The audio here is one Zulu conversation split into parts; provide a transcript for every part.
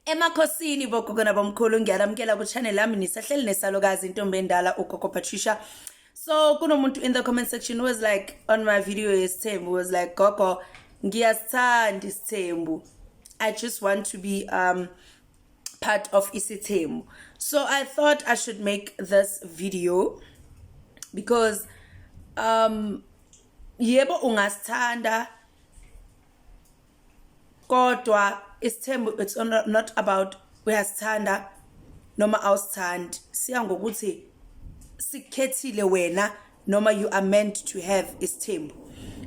Emakhosini bokugona bomkhulu ngiyalamkela ku channel lami nisahleli nesalokazi intombi endala ugogo Patricia. So kunomuntu in the comment section who was like on my video Isithembu was like, Gogo ngiyasithanda Isithembu, I just want to be part of Isithembu. So I thought I should make this video because yebo ungasithanda kodwa Isithembu, it's not about uyasithanda noma awusithandi, siya ngokuthi sikhethile wena noma you are meant to have Isithembu.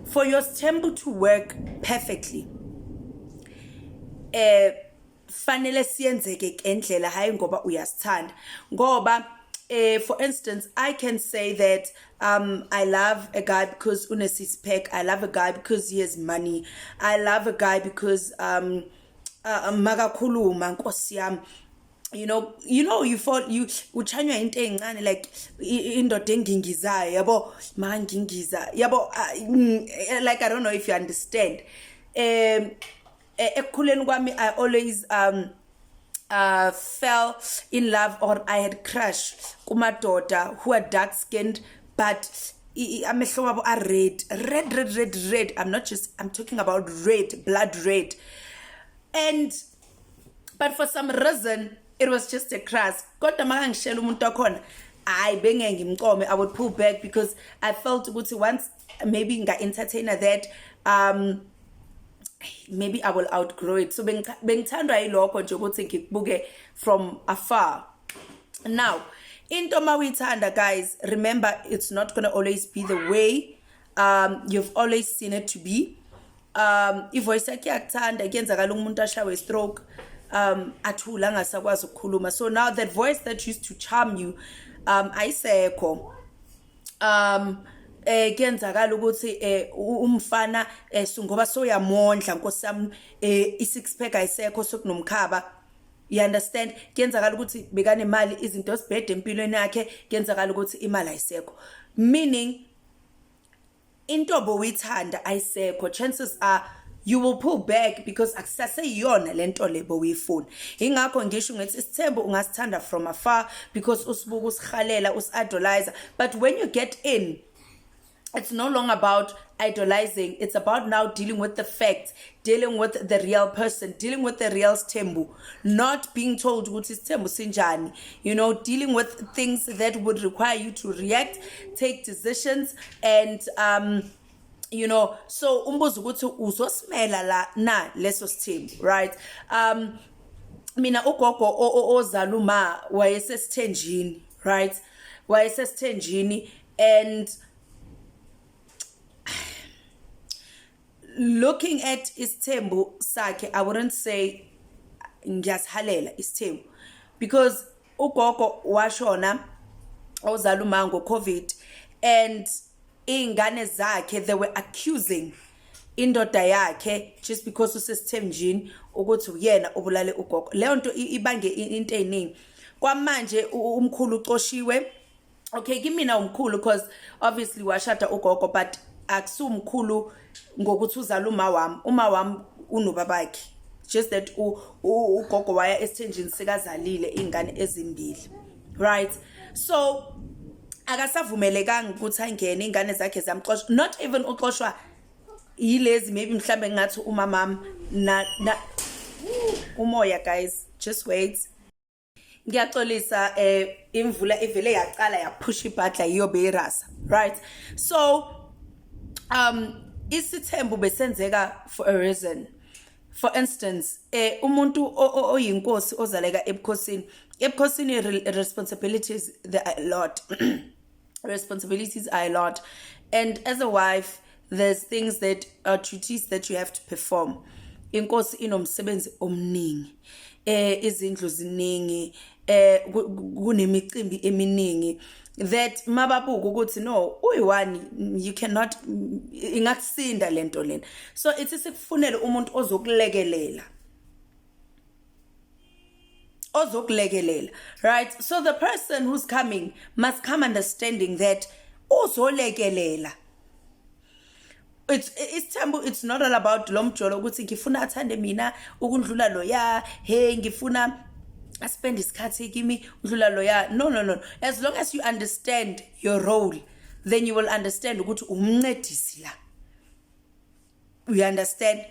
For your Isithembu to work perfectly, fanele siyenzeke ngendlela hayi ngoba uyasithanda. Ngoba for instance, I can say that I love a guy because unesix-pack, I love a guy because he has money, I love a guy because makakhuluma nkosi yami. You fall, you uchanywa into encane like indoda engingizayo yabo mangingiza yabo, like I don't know if you understand. Ekukhuleni kwami I always fell in love, or I had crush kumadoda who are dark skinned but amehlo wabo are red. I'm talking about red, blood red. But for some reason it was just a crush. Kodwa makangishela umuntu wakhona hayi benge ngimqome, I would pull back because I felt ukuthi once maybe nga entertainer that maybe I will outgrow it. So bengithandwa yilokho nje ukuthi ngikubuke from afar. Now into mawuyithanda, guys, remember it's not going to always be the way you've always seen it to be. Ivoice yakhe yakuthanda kuyenzakala umuntu ashawe stroke, athula angasakwazi ukukhuluma. So now that voice that used to charm you ayisekho. Kuyenzakala ukuthi umfana ngoba soyamondla nkosami, i6-pack ayisekho sokunomkhaba. You understand? Kuyenzakala ukuthi bekanemali, izinto zibhede empilweni yakhe, kuyenzakala ukuthi imali ayisekho, meaning into bowuyithanda ayisekho, chances are you will pull back because akusaseyiyona lento le bowuyifuna. Ingakho ngisho ngithi Isithembu ungasithanda from afar because usibuka usihalela usidolize, but when you get in, it's no longer about idolizing. It's about now dealing with the facts, dealing with the real person, dealing with the real Isithembu, not being told what is Isithembu sinjani. Dealing with things that would require you to react, take decisions, and so umbuzo ukuthi uzosimela la na leso Isithembu, right? Mina ugogo ozaluma wayesesithenjini, right? Wayesesithenjini, and looking at Isithembu sakhe, I wouldn't say ngiyasihalela Isithembu because ugogo washona ozaluma ngo-COVID, and ingane zakhe, they were accusing indoda yakhe just because usesithenjini ukuthi uyena obulale ugogo. Leyo nto ibange into eziningi. Kwamanje umkhulu ucoshiwe. Okay, kimina umkhulu because obviously washada ugogo, but akusumkhulu ngokuthi uzala uma wami unobabakhe, just that ugogo waya esithenjini sikazalile ingane ezimbili, right? So akasavumelekanga ukuthi angene ingane zakhe zamxoshwa, not even uxoshwa yilezi maybe mhlambe ngathi umamami na umoya. Guys, just wait, ngiyaxolisa imvula evele yaqala yaphusha ibhadla iyobe irasa, right? So Isithembu besenzeka for a reason. For instance, umuntu oyinkosi ozaleka ebukhosini responsibilities, there are a lot. Responsibilities are a lot, and as a wife there's things that are duties that you have to perform. Inkosi inomsebenzi omningi, izindlu ziningi, kunemicimbi eminingi that mababuka ukuthi no uyiwani, you cannot ingakusinda lento lena. So ithi sikufunele umuntu ozokulekelela, right? So the person who's coming must come understanding that uzolekelela. Isithembu, it's not all about lo mjolo ukuthi ngifuna athande mina ukundlula loya, hey ngifuna spend isikhathi kimi udlula loya. No. As long as you understand your role, then you will understand ukuthi umncedisi la. You understand?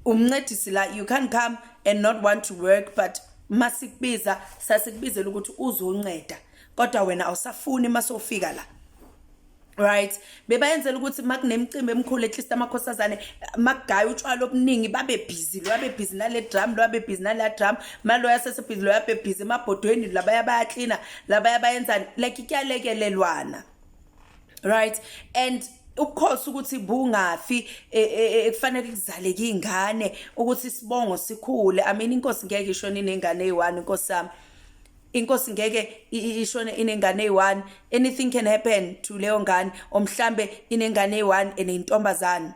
Umncedisi la, you can't come and not want to work, but masikbiza sasikbizela ukuthi uzonceda kodwa wena awusafuni masofika la. Right, bebayenzela ukuthi makunemicimbi emkhulu at least amakhosazane magaya utshwala obuningi babe busy nale drum, babe busy nala drum, malo yasese busy babe busy emabhodweni labaya bayacleana labaya bayenzani, like ikuyalekelelwana. Right, and ukhosi ukuthi bungafi kufanele kuzaleke ingane ukuthi sibongo sikhule. I mean inkosi ngeke ishone inengane eyi1, inkosi sami. Inkosi ngeke ishone inengane eyi1. Anything can happen to leyo ngane, omhlambe inengane eyi1 enentombazana.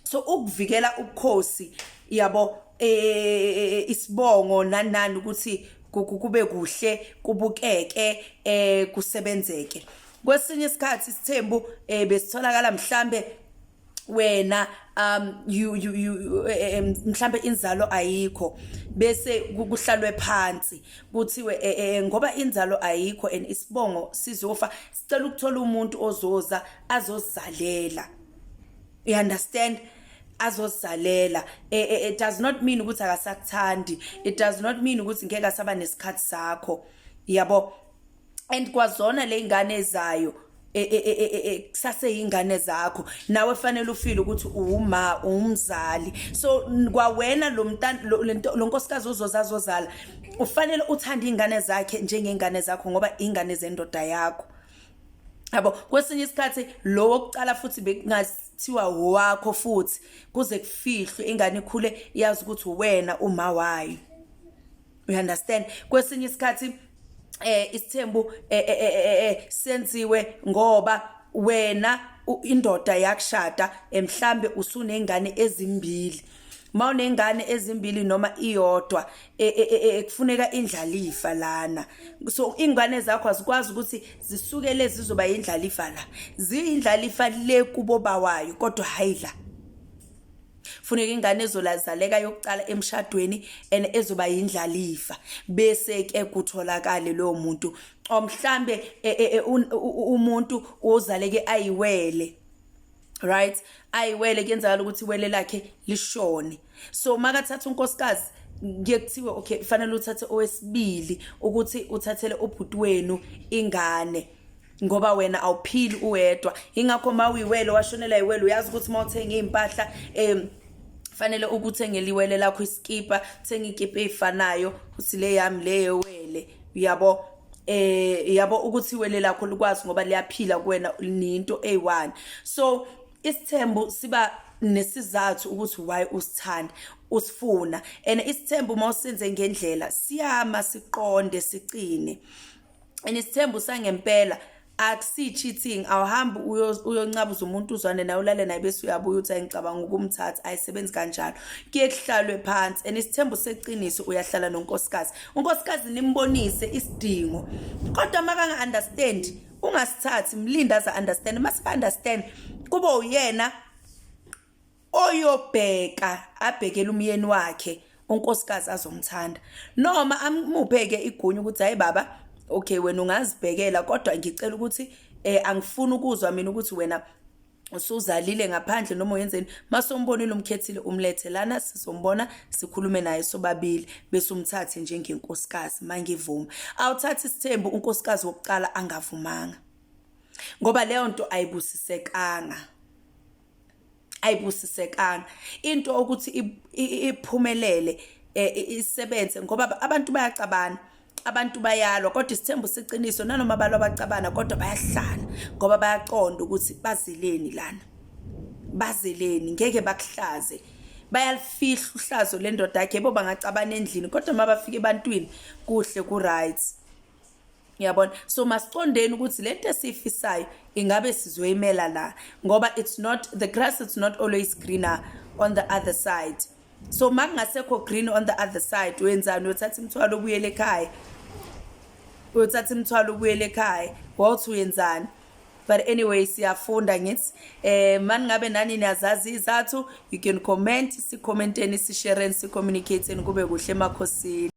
So ukuvikela ukhosi yabo isibongo nani ukuthi kube kuhle kubukeke kusebenzeke. Kwesinye isikhathi Isithembu besitholakala mhlambe wena mhlambe inzalo ayikho bese kuhlalwe phansi kuthiwe ngoba inzalo ayikho and isibongo sizofa, sicela ukuthola umuntu ozoza azozalela. You understand? Azozalela. It does not mean ukuthi akasakuthandi, it does not mean ukuthi ngeke asaba nesikhathi sakho, yabo. And kwazona le ngane ezayo kusase ingane zakho, nawe fanele ufile ukuthi umzali. So kwawena lo nkosikazi uzozazozala ufanele uthande ingane zakhe njengengane zakho ngoba ingane zendoda yakho. Yabo, kwesinye isikhathi lo wokucala futhi bekungathiwa wakho futhi kuze kufihlwe ingane ikhule yazi ukuthi wena uma wayo. You understand? Kwesinye isikhathi Isithembu senziwe ngoba wena indoda yakushada mhlambe usunengane ezimbili. Mawunengane ezimbili noma iyodwa kufuneka indlalifa lana. So ingane zakho azikwazi ukuthi zisukele zizoba indlalifa la, ziyindlalifa le kubo bawayo kodwa hayila. Funeka ingane ezolazaleka yokucala emshadweni and ezoba yindlalifa bese ke kutholakala lo muntu omhlambe umuntu ozaleke ayiwele. Right, ayiwele kuyenzakala ukuthi iwele lakhe lishone. So makathatha unkosikazi ngiyekuthiwe okay kufanele uthathe owesibili ukuthi uthathele ubhuti wenu ingane ngoba wena awuphili uwedwa. Ingakho mawiwele washonela iwele uyazi ukuthi mawuthenga impahla fanele ukuthengela iwele lakho iskipa, thenga ikipa efanayo uthi le yami leyo wele, uyabo. Yabo ukuthi iwele lakho likwazi ngoba liyaphila kuwena ninto eyi1. So Isithembu siba nesizathu ukuthi why usithanda usifuna, and Isithembu mawusenze ngendlela siyama siqonde sicine. And Isithembu sangempela akusi cheating, awuhambi uyoncabuza umuntu uzwane nawe ulale naye bese uyabuya uthi ngicabanga ukumthatha, ayisebenzi kanjalo. Kuye kuhlalwe phansi and Isithembu seqiniso uyahlala nonkosikazi. Unkosikazi nimbonise isidingo kodwa makanga understand ungasithathi mlinda za understand. Masika understand kuba uyena oyobheka abhekela umyeni wakhe unkosikazi azomthanda, noma amupheke igunya ukuthi hayi baba okay wena ungazibhekela kodwa ngicela ukuthi angifuni ukuzwa mina ukuthi wena usuzalile ngaphandle noma uyenzeni. Masombonile umkhethile umlethe lana sizombona sikhulume naye sobabili bese umthathe njengenkosikazi. Mangivuma awuthatha Isithembu unkosikazi wokuqala angavumanga ngoba leyo nto ayibusisekanga. Into ukuthi iphumelele isebenze ngoba abantu bayacabana, abantu bayalwa kodwa Isithembu siqiniso nanoma balwa bacabana kodwa bayahlala ngoba bayaqonda ukuthi bazeleni lana, bazeleni ngeke bakuhlaze, bayalifihla uhlazo lendoda yakhe bo bangacabana endlini kodwa mabafika ebantwini kuhle ku right. Yabona, so masicondeni ukuthi lento esifisayo ingabe sizoyimela la ngoba it's not the grass, it's not always greener on the other side. So makungasekho green on the other side wenzani? Uthatha imthwalo ubuyele ekhaya, wathi uyenzani? but anyway siyafunda ngithi maningabe nani niyazazi izathu you can comment, si commenteni, si share, si communicate kube kuhle emakhosini.